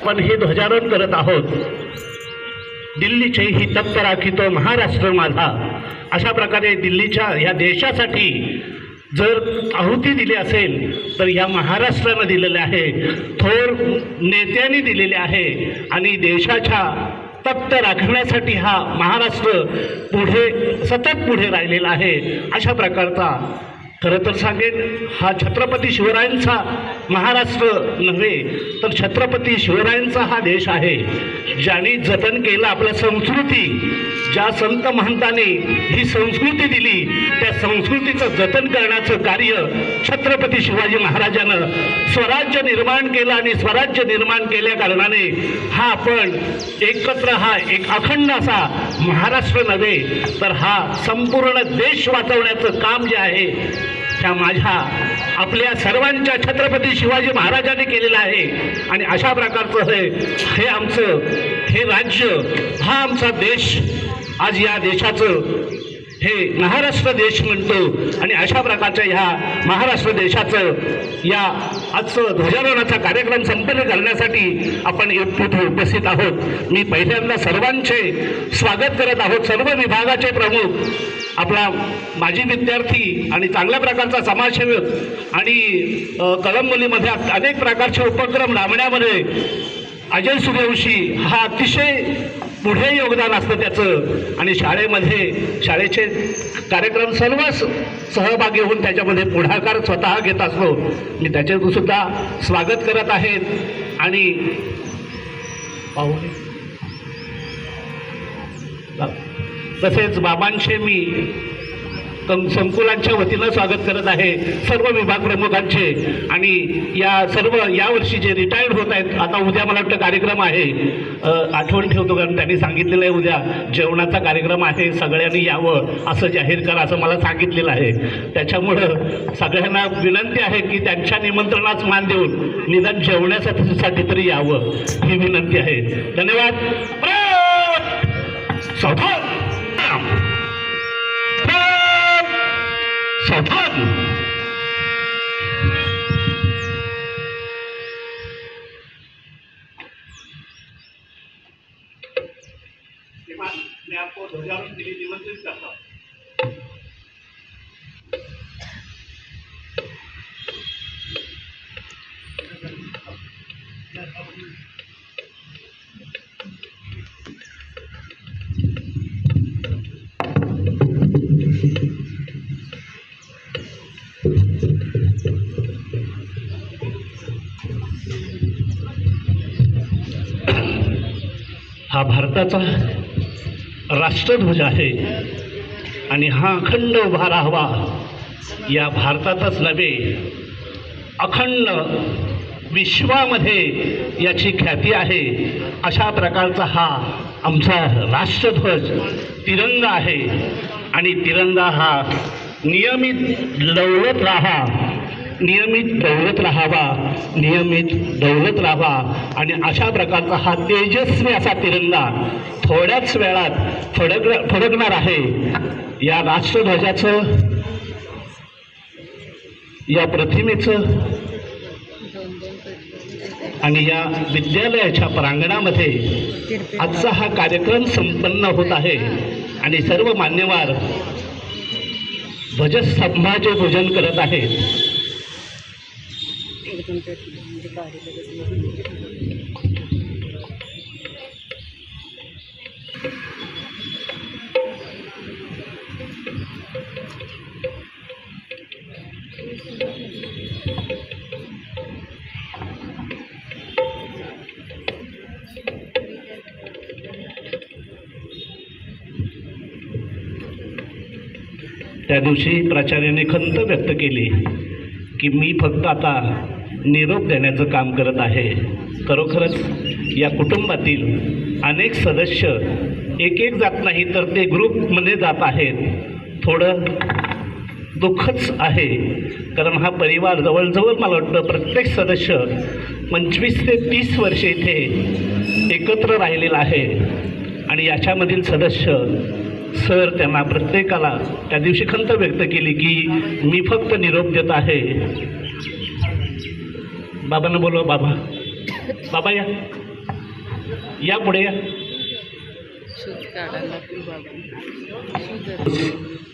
पण हे ध्वजारोहण करत आहोत, दिल्लीचे ही तप्त राखितो महाराष्ट्र माझा, अशा प्रकारे दिल्लीच्या या देशासाठी जर आहुती दिली असेल तर या महाराष्ट्रानं दिलेले आहे, थोर नेत्यांनी दिलेले आहे आणि देशाच्या तप्त राखण्यासाठी हा महाराष्ट्र सतत पुढे राहिलेला आहे। अशा प्रकारचा खरं तर सांगेन हा छत्रपती शिवरायांचा महाराष्ट्र नव्हे तर छत्रपती शिवरायांचा हा देश आहे, ज्यांनी जतन केलं आपल्या संस्कृती। ज्या संत महंतांनी ही संस्कृती दिली त्या संस्कृतीचं जतन करण्याचं कार्य छत्रपती शिवाजी महाराजांनं स्वराज्य निर्माण केलं आणि स्वराज्य निर्माण केल्या कारणाने हा आपण एकत्र हा एक अखंड असा महाराष्ट्र नव्हे तर हा संपूर्ण देश वाचवण्याचं काम जे आहे त्या माझ्या आपल्या सर्वांच्या छत्रपती शिवाजी महाराजांनी केलेलं आहे। आणि अशा प्रकारचं हे आमचं हे राज्य, हा आमचा देश आज या देशाचं हे महाराष्ट्र देश म्हणतो। आणि अशा प्रकारच्या ह्या महाराष्ट्र देशाचं या आजचं ध्वजारोहणाचा कार्यक्रम संपन्न करण्यासाठी आपण इथे उपस्थित आहोत। मी पहिल्यांदा सर्वांचे स्वागत करत आहोत, सर्व विभागाचे प्रमुख, आपला माजी विद्यार्थी आणि चांगल्या प्रकारचा समाजसेवक आणि कळंबोलीमध्ये अनेक प्रकारचे उपक्रम राबवण्यामध्ये अजय सूर्यवंशी हा अतिशय पुढे योगदान असतं त्याचं। आणि शाळेचे कार्यक्रम सर्व सहभागी होऊन त्याच्यामध्ये पुढाकार स्वतः घेत असतो। मी त्याचे सुद्धा स्वागत करत आहेत आणि तसेच बाबांचे मी संकुलांच्या वतीनं स्वागत करत आहे, सर्व विभाग प्रमुखांचे। आणि यावर्षी जे रिटायर्ड होत आहेत, आता उद्या मला वाटतं कार्यक्रम आहे, आठवण ठेवतो कारण त्यांनी सांगितलेलं आहे उद्या जेवणाचा कार्यक्रम आहे, सगळ्यांनी यावं असं जाहीर करा असं मला सांगितलेलं आहे। त्याच्यामुळं सगळ्यांना विनंती आहे की त्यांच्या निमंत्रणास मान देऊन निदान जेवण्यासाठी तरी यावं ही विनंती आहे। धन्यवाद। मैं आपको ध्वजारोहण के लिए निमंत्रित करता हूँ। हा भारताचा राष्ट्रध्वज आहे आणि हा अखंड उभा राहावा, या भारतातच नव्हे अखंड विश्वामध्ये याची ख्याती आहे। अशा प्रकारचा हा आमचा राष्ट्रध्वज तिरंगा आहे आणि तिरंगा हा नियमित दौलत राहावा आणि अशा प्रकारचा हा तेजस्वी असा तिरंगा थोड्याच वेळात फडकणार आहे। या राष्ट्रध्वजाचं, या प्रतिमेचं आणि या विद्यालयाच्या प्रांगणामध्ये आजचा हा कार्यक्रम संपन्न होत आहे आणि सर्व मान्यवर ध्वजस्तंभाचे पूजन करत आहेत। त्या दिवशी प्राचार्याने खंत व्यक्त केली की मी फक्त आता निरोप देण्याचं काम करत आहे। खरोखरच या कुटुंबातील अनेक सदस्य एक जात नाही तर ते ग्रुपमध्ये जात आहेत। थोडं दुःखच आहे कारण हा परिवार जवळजवळ मला वाटतं प्रत्येक सदस्य 25 ते 30 वर्षे इथे एकत्र राहिलेला आहे आणि याच्यामधील सदस्य सर त्यांना प्रत्येकाला त्या दिवशी खंत व्यक्त केली की मी फक्त निरोप देत आहे। बाबांना बोलवा. बाबा बाबा या, या पुढे या.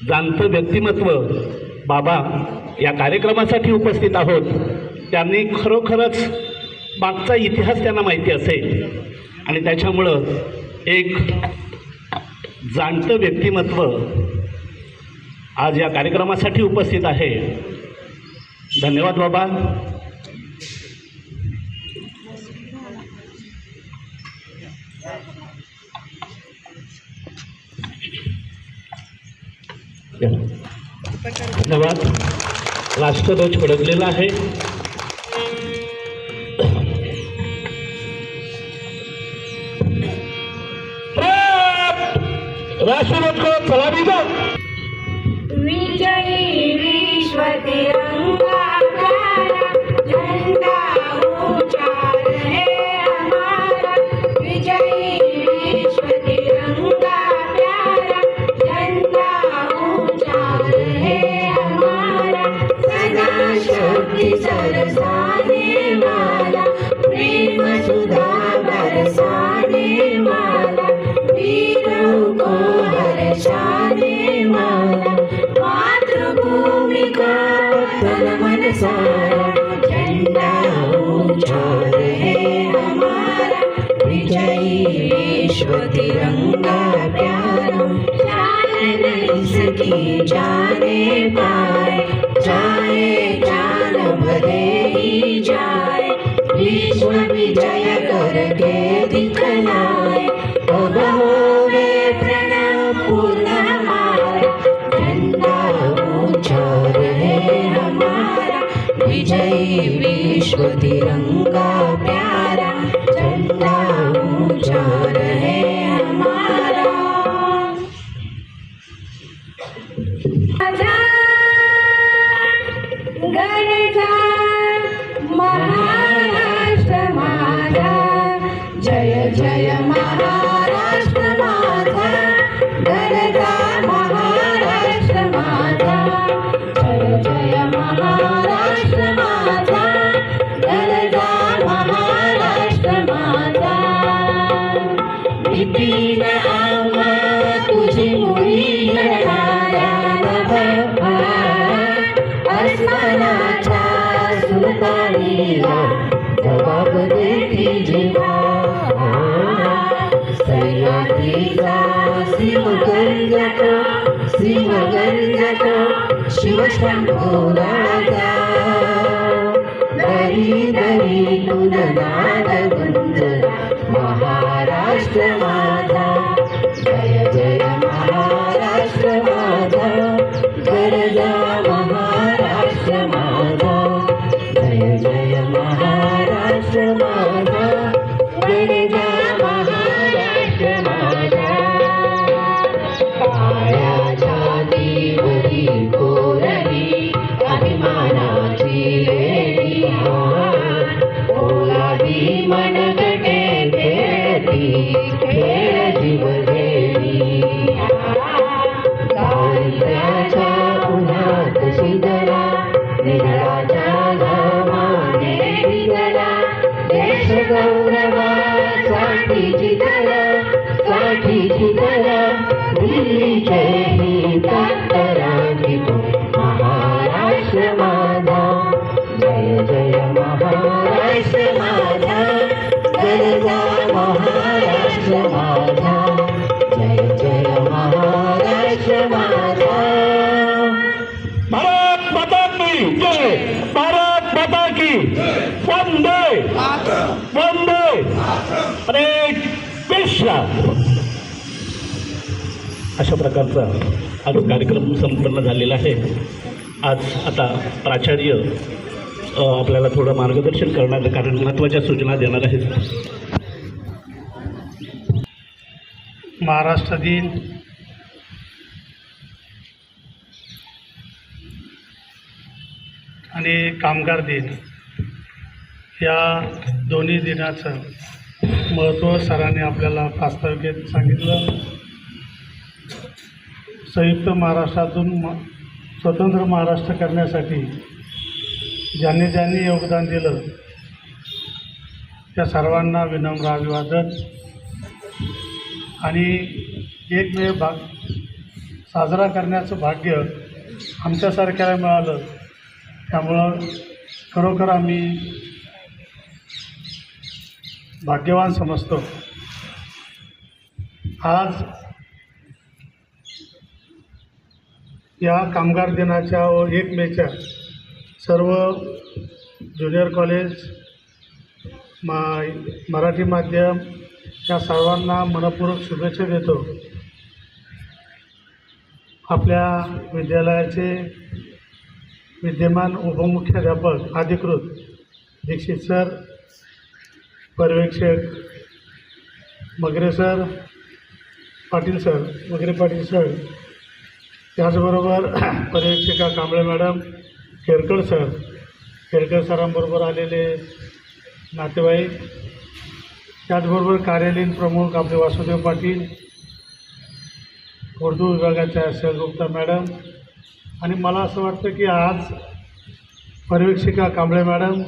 जाणतं व्यक्तिमत्व बाबा या कार्यक्रमासाठी उपस्थित आहोत. त्यांनी खरोखरच मागचा इतिहास त्यांना माहिती असेल आणि त्याच्यामुळं एक जाणतं व्यक्तिमत्व आज या कार्यक्रमासाठी उपस्थित आहे. धन्यवाद बाबा. धन्यवाद. राष्ट्रध्वज फडकलेला आहे. राष्ट्रध्वज सलामी दो. विजयी विश्व तिरंगा प्यारा, झंडा ऊंचा रहे हमारा. विजयी विश्व तिरंगा प्यारा, झंडा ऊंचा रहे हमारा. सदा शक्ति सरसाने वाला, प्रेम सुधा बरसाने वाला, वीरों को हर्षाने वाला, मातृभूमि का तन मन सारा. झंडा ऊंचा रहे हमारा, विजयी विश्व तिरंगा प्यारा. शान इसकी जाने पाए, जाए जान भले ही जाए, विश्व विजय करके दिखलाए. अब होवे प्रणव पूर्ण हमारा, झंडा ऊंचा रहे हमारा. विजयी विश्व तिरंगा प्यारा, झंडा ऊंचा रहे हमारा. गरजा महाराष्ट्र माझा, जय जय महाराष्ट्र माझा. गरजा महाराष्ट्र माझा, जय जय महाराष्ट्र माझा. गरजा महाराष्ट्र माझा. विपिन आम्हा तुझी मुळी लढणाऱ्या नभा, अस्मानाच्या सुलतानीला जबाब देती जिवा. सह्याद्रीचा सिंहगर्जतो शिवशंभोराजा. दरी दरीतून नाद गुंजला महाराष्ट्र माझा. जय जय महाराष्ट्र माझा. गरजा महाराष्ट्र माझा. जय जय महाराष्ट्र माझा. गरजा महाराष्ट्र माझा. काळ्याच्या देवरी कोरली अभिमानाची लेडी, ओलादी मनगटे खेळती खेळ जीवदेवी. दारिद्र्याच्या उन्हात शिदला, निधळाच्या घामाने भिजला. देश गौरवासाठी जिंकला, साठी जिंकला. दिल्लीचे ही तत्पराची तो महाराष्ट्र माझा. जय जय महाराष्ट्र माझा. गरजा महाराष्ट्र माझा. जय जय महाराष्ट्र माझा. भारत माता की जय. भारत माता की वंदे वंदे. अरे विश्राम. अशा प्रकारचा आज कार्यक्रम संपन्न झालेला आहे. आज आता प्राचार्य आपल्याला थोडं मार्गदर्शन करणार, कारण महत्त्वाच्या सूचना देणार आहेत. महाराष्ट्र दिन आणि कामगार दिन या दोन्ही दिनाचं महत्त्व सरांनी आपल्याला प्रास्ताविकेत सांगितलं. संयुक्त महाराष्ट्रातून स्वतंत्र महाराष्ट्र करण्यासाठी ज्यांनी ज्यांनी योगदान दिलं त्या सर्वांना विनम्र अभिवादन. आणि एकमेव साजरा करण्याचं भाग्य आमच्यासारख्याला मिळालं. त्यामुळं खरोखर आम्ही भाग्यवान समजतो. आज या कामगार दिनाच्या व 1 मेच्या सर्व ज्युनियर कॉलेज मराठी माध्यम या सर्वांना मनपूर्वक शुभेच्छा देतो. आपल्या विद्यालयाचे विद्यमान उपमुख्याध्यापक अधिकृत दीक्षित सर, पर्यवेक्षक Magare sir, Patil sir, Magare Patil sir, त्याचबरोबर पर्यवेक्षिका कांबळे मॅडम, केरकर सर, केरकर सरांबरोबर आलेले नातेवाईक, त्याचबरोबर कार्यालयीन प्रमुख आपले वासुदेव पाटील, उर्दू विभागाच्या सहगुप्ता मॅडम. आणि मला असं वाटतं की आज पर्यवेक्षिका कांबळे मॅडम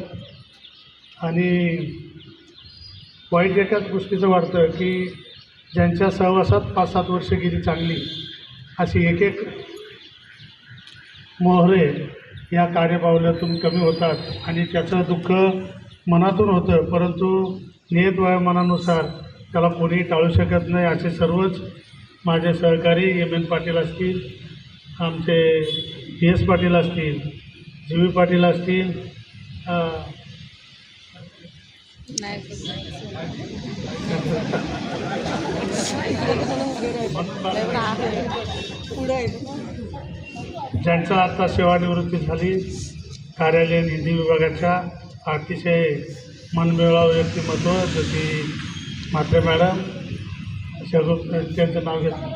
आणि वाईट एकाच गोष्टीचं वाटतं की ज्यांच्या सहवासात 5-7 वर्ष गेली चांगली, अशी एक मोहरे या कार्यपावल्यातून कमी होतात आणि त्याचं दुःख मनातून होतं. परंतु नियत वयोमानानुसार त्याला कोणी टाळू शकत नाही. असे सर्वच माझे सहकारी M.N. पाटील असतील, आमचे PS पाटील असतील, GV पाटील असतील, ज्यांचा आता सेवानिवृत्ती झाली, कार्यालयीन हिंदी विभागाच्या अतिशय मनमिळावू व्यक्तिमत्व जशी म्हात्रे मॅडम, त्यांचं नाव घेतलं.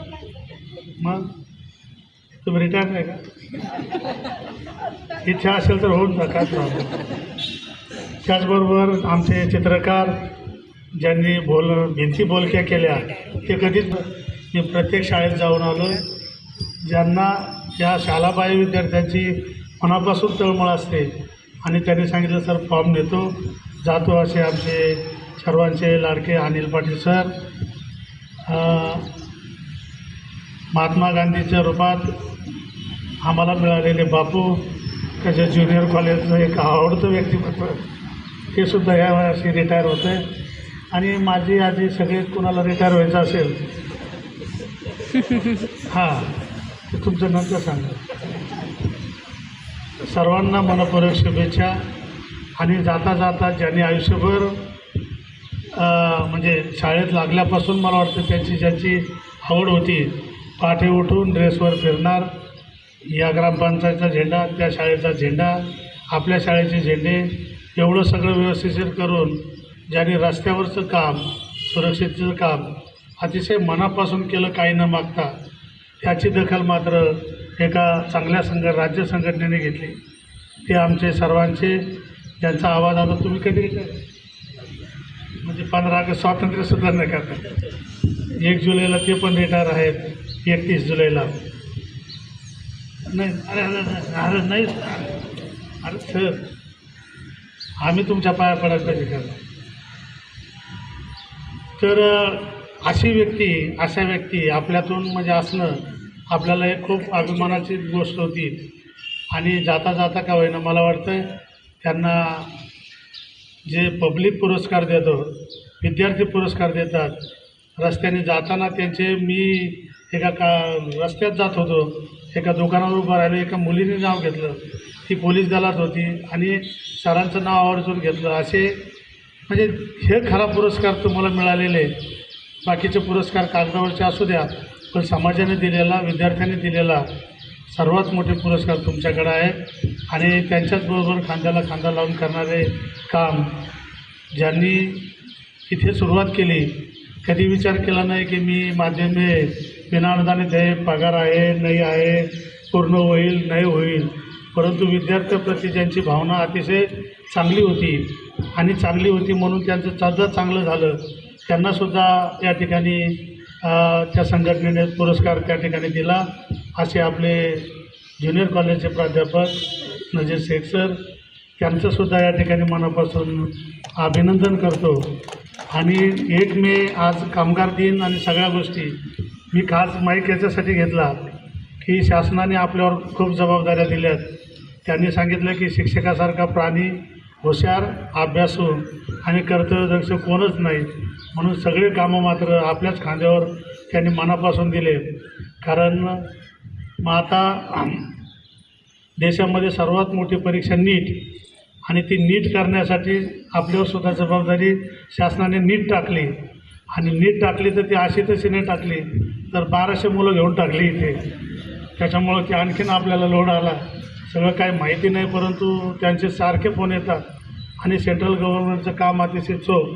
मग तुम्ही रिटायर नाही का? इच्छा असेल तर होऊन जा, काय प्रॉब्लेम. त्याचबरोबर आमचे चित्रकार ज्यांनी भिंती बोलक्या केल्या, ते कधीच मी प्रत्येक शाळेत जाऊन आलो. ज्यांना या शालाबाह्य विद्यार्थ्यांची मनापासून तळमळ असते आणि त्यांनी सांगितलं सर फॉर्म नेतो जातो, असे आमचे सर्वांचे लाडके अनिल पाटील सर, महात्मा गांधीच्या रूपात आम्हाला मिळालेले बापू, त्याच्या ज्युनियर कॉलेजचं एक आवडतं व्यक्तिमत्व, ते सुद्धा या वर्षी रिटायर होतं आहे. आणि माझी आधी सगळे कोणाला रिटायर व्हायचं असेल हां ते तुमचं नंतर सांगा. सर्वांना मनपूर्वक शुभेच्छा. आणि जाता जाता ज्यांनी आयुष्यभर म्हणजे शाळेत लागल्यापासून मला वाटतं ज्यांची आवड होती, पहाटे उठून ड्रेसवर फिरणार, या ग्रामपंचायतचा झेंडा, त्या शाळेचा झेंडा, आपल्या शाळेचे झेंडे, एवढं सगळं व्यवस्थित करून ज्यांनी रस्त्यावरचं काम, सुरक्षेचं काम अतिशय मनापासून केलं काही न मागता, त्याची दखल मात्र एका चांगल्या राज्य संघटनेने घेतली. ते आमचे सर्वांचे, ज्यांचा आवाज आता तुम्ही कधी म्हणजे 15 ऑगस्ट स्वातंत्र्यसुद्धा नाही करतात. 1 जुलैला ते पण रिटायर आहेत, 31 जुलैला नाही. अरे नाही, अरे सर आम्ही तुमच्या पाया पडायला पाहिजे का? तर अशा व्यक्ती आपल्यातून म्हणजे असणं आपल्याला एक खूप अभिमानाची गोष्ट होती. आणि जाता जाता का होईना मला वाटतं त्यांना जे पब्लिक पुरस्कार देतो, विद्यार्थी पुरस्कार देतात, रस्त्याने जाताना त्यांचे, मी रस्त्यात जात होतो, एका दुकानावर उभं राहिलो, एका मुलीने नाव घेतलं, ती पोलीस दलात होती आणि सरांचं नाव आवर्जून घेतलं. असे म्हणजे हे खरा पुरस्कार तुम्हाला मिळालेले. बाकीचे पुरस्कार कागदावरचे असू द्या, पण समाजाने दिलेला, विद्यार्थ्यांनी दिलेला सर्वात मोठे पुरस्कार तुमच्याकडे आहेत. आणि त्यांच्याच बरोबर खांद्याला खांदा लावून करणारे काम ज्यांनी इथे सुरुवात केली, कधी विचार केला नाही की मी माध्यमे विनाअनुदानित आहे, पगार आहे नाही आहे, पूर्ण होईल नाही होईल, परंतु विद्यार्थ्याप्रती ज्यांची भावना अतिशय चांगली होती म्हणून त्यांचं सुद्धा चांगलं झालं. त्यांनासुद्धा या ठिकाणी त्या संघटनेने पुरस्कार त्या ठिकाणी दिला. असे आपले ज्युनियर कॉलेजचे प्राध्यापक नजीर शेख सर, त्यांचंसुद्धा या ठिकाणी मनापासून अभिनंदन करतो. आणि 1 मे आज कामगार दिन आणि सगळ्या गोष्टी मी खास माईक याच्यासाठी घेतला की शासनाने आपल्यावर खूप जबाबदाऱ्या दिल्यात. त्यांनी सांगितलं की शिक्षकासारखा प्राणी, हुशार, अभ्यासू आणि कर्तव्यदक्ष कोणच नाही, म्हणून सगळे कामं मात्र आपल्याच खांद्यावर त्यांनी मनापासून दिले. कारण मग आता देशामध्ये सर्वात मोठी परीक्षा नीट, आणि ती नीट करण्यासाठी आपल्यावर सुद्धा जबाबदारी शासनाने नीट टाकली. आणि नीट टाकली तर ती अशी तशी नाही टाकली, तर 1200 मुलं घेऊन टाकली इथे. त्याच्यामुळं ते आणखीन आपल्याला लोड आला. सगळं काही माहिती नाही, परंतु त्यांचे सारखे फोन येतात. आणि सेंट्रल गव्हर्नमेंटचं काम अतिशय चोख,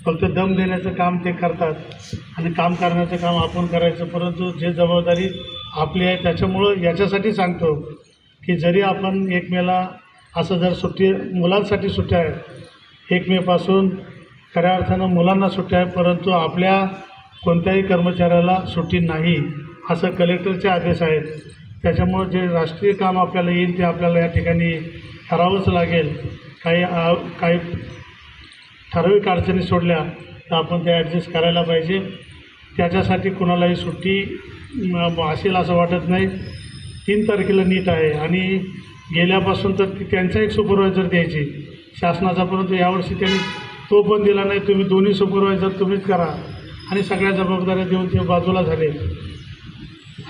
फक्त दम देण्याचं काम ते करतात आणि काम करण्याचं काम आपण करायचं. परंतु जे जबाबदारी आपली आहे त्याच्यामुळं याच्यासाठी सांगतो की जरी आपण 1 मेला असं जर सुट्टी, मुलांसाठी सुट्ट्या आहेत, 1 मेपासून खऱ्या अर्थानं मुलांना सुट्ट्या आहे, परंतु आपल्या कोणत्याही कर्मचाऱ्याला सुट्टी नाही असं कलेक्टरचे आदेश आहेत. त्याच्यामुळं जे राष्ट्रीय काम आपल्याला येईल ते आपल्याला या ठिकाणी करावंच लागेल. काही ठराविक अडचणी सोडल्या तर आपण त्या ॲडजस्ट करायला पाहिजे. त्याच्यासाठी कुणालाही सुट्टी असेल असं वाटत नाही. 3 तारखेला नीट आहे आणि गेल्यापासून तर त्यांचा एक सुपरवायझर द्यायची शासनाचा, परंतु यावर्षी त्यांनी तो पण दिला नाही. तुम्ही दोन्ही सुपरवायझर तुम्हीच करा आणि सगळ्या जबाबदाऱ्या देऊन ते बाजूला झाले.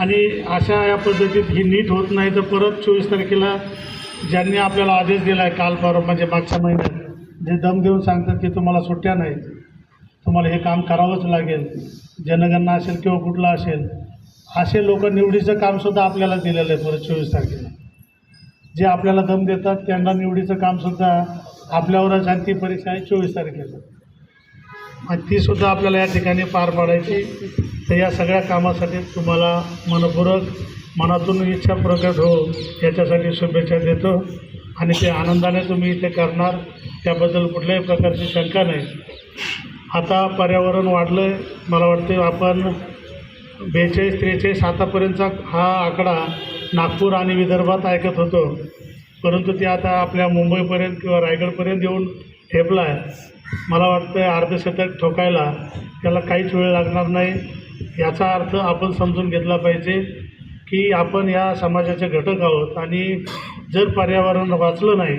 आणि अशा या पद्धतीत ही नीट होत नाही तर परत 24 तारखेला ज्यांनी आपल्याला आदेश दिला आहे काल परवा म्हणजे मागच्या महिन्यात, जे दम देऊन सांगतात की तुम्हाला सुट्ट्या नाहीत, तुम्हाला हे काम करावंच लागेल, जनगणना असेल किंवा कुठलं असेल, असे लोक निवडीचं कामसुद्धा आपल्याला दिलेलं आहे परत 24 तारखेला. जे आपल्याला दम देतात त्यांना निवडीचं कामसुद्धा आपल्यावरच, आणि ती परीक्षा आहे 24 तारखेला आणि तीसुद्धा आपल्याला या ठिकाणी पार पाडायची. तर या सगळ्या कामासाठी तुम्हाला मनपूर्वक मनातून इच्छा प्रकट हो याच्यासाठी शुभेच्छा देतो. आणि ते आनंदाने तुम्ही इथे करणार त्याबद्दल कुठल्याही प्रकारची शंका नाही. आता पर्यावरण वाढलं आहे, मला वाटतं आपण 42-43 आतापर्यंतचा हा आकडा नागपूर आणि विदर्भात ऐकत होतो, परंतु ते आता आपल्या मुंबईपर्यंत किंवा रायगडपर्यंत येऊन ठेपला आहे. मला वाटतं अर्धशतक ठोकायला त्याला काहीच वेळ लागणार नाही. याचा अर्थ आपण समजून घेतला पाहिजे की आपण या समाजाचे घटक आहोत आणि जर पर्यावरण वाचलं नाही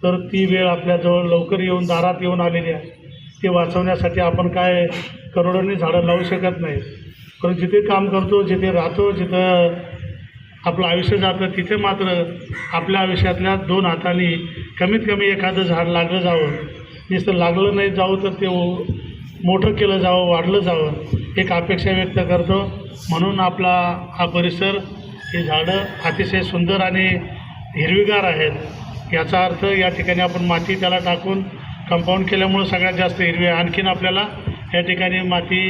तर ती वेळ आपल्याजवळ लवकर येऊन दारात येऊन आलेली आहे. ती वाचवण्यासाठी आपण काय करोडोंनी झाडं लावू शकत नाही, पण जिथे काम करतो, जिथे राहतो, जिथं आपलं आयुष्य जातं तिथे मात्र आपल्या आयुष्यातल्या 2 हातांनी कमीत कमी एखादं झाड लागलं जावं. नुसतं लागलं नाही जावं तर ते मोठं केलं जावं, वाढलं जावं, एक अपेक्षा व्यक्त करतो. म्हणून आपला हा परिसर, ही झाडं अतिशय सुंदर आणि हिरवीगार आहेत. याचा अर्थ या ठिकाणी आपण माती त्याला टाकून कंपाऊंड केल्यामुळं सगळ्यात जास्त हिरवी. आणखीन आपल्याला या ठिकाणी माती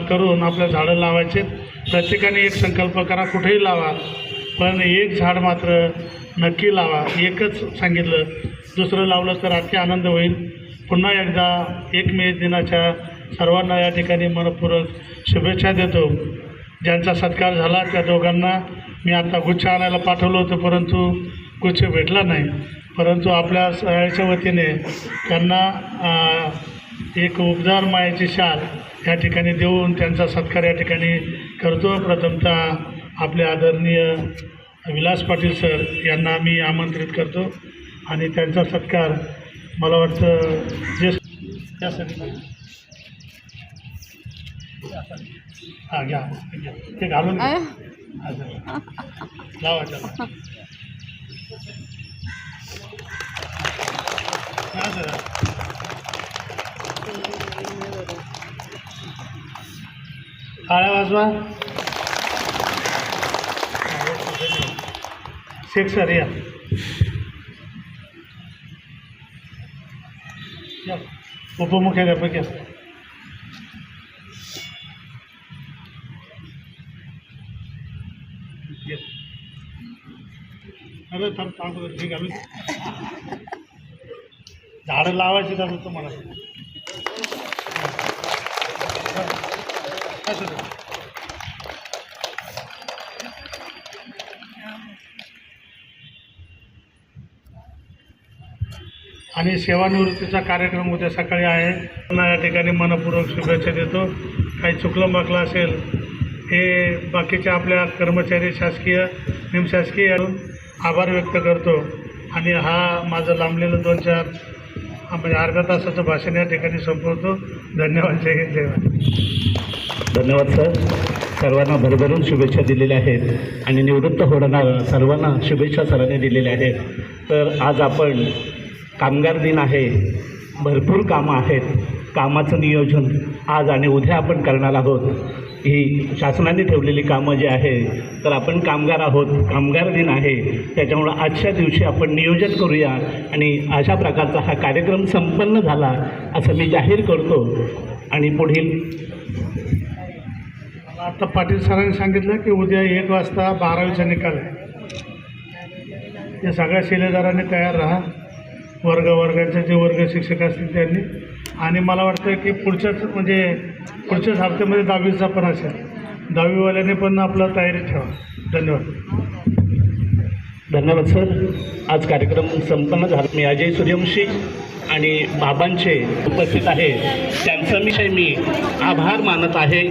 करून आपल्या झाडं लावायचे. प्रत्येकाने एक संकल्प करा, कुठेही लावा, पण एक झाड मात्र नक्की लावा. एकच सांगितलं, दुसरं लावलं तर अख्खे आनंद होईल. पुन्हा एकदा 1 मे दिनाच्या सर्वांना या ठिकाणी मनपूर्वक शुभेच्छा देतो. ज्यांचा सत्कार झाला त्या दोघांना मी आता गुच्छ आणायला पाठवलं होतं, परंतु गुच्छ भेटला नाही. परंतु आपल्या शाळेच्या वतीने त्यांना एक उबदार मायेची शाल या ठिकाणी देऊन त्यांचा सत्कार या ठिकाणी करतो. प्रथमतः आपले आदरणीय विलास पाटील सर यांना मी आमंत्रित करतो आणि त्यांचा सत्कार मला वाटतं जे त्यासाठी हां घ्या ते घालून घ्या. लावा त्याला. हां सर, टाळ्या वाजवा. शेख सर या. उपमुख्याध्यापक या. अरे थांब थांब ठीक आहे. झाडं लावायची तर तुम्हाला आणि सेवानिवृत्तीचा कार्यक्रम उद्या सकाळी आहे. त्यांना या ठिकाणी मनपूर्वक शुभेच्छा देतो. काही चुकलं बाकलं असेल हे बाकीच्या आपल्या कर्मचारी शासकीय निमशासकीय यातून आभार व्यक्त करतो. आणि हा माझं लांबलेलं 2-4 म्हणजे अर्ध्या तासाचं भाषण या ठिकाणी संपवतो. धन्यवाद. जय हिंद जय भारत. धन्यवाद सर. सर्वांना भरभरून शुभेच्छा दिलेल्या आहेत आणि निवृत्त होणाऱ्या सर्वांना शुभेच्छा सरांनी दिलेल्या आहेत. तर आज आपण कामगार दिन आहे, भरपूर कामं आहेत. कामाचं नियोजन आज आणि उद्या आपण करणार आहोत. ही शासनाने ठेवलेली कामं जी आहे, तर आपण कामगार आहोत, कामगार दिन आहे, त्याच्यामुळं आजच्या दिवशी आपण नियोजन करूया आणि अशा प्रकारचा हा कार्यक्रम संपन्न झाला असं मी जाहीर करतो. आणि पुढील आता पाटील सरांनी सांगितलं की उद्या 1 वाजता 12वीचा निकाल आहे. या सगळ्या शिलेदारांनी तयार राहा. वर्गाचे जे वर्ग शिक्षक असतील त्यांनी. आणि मला वाटतं की पुढच्याच हप्त्यामध्ये 10वीचा पण असेल. 10वीवाल्याने पण आपलं तयारी ठेवा. धन्यवाद. धन्यवाद सर. आज कार्यक्रम संपन्न झाला. मी अजय सूर्यवंशी आणि बाबांचे उपस्थित आहे त्यांचा विषय मी आभार मानत आहे.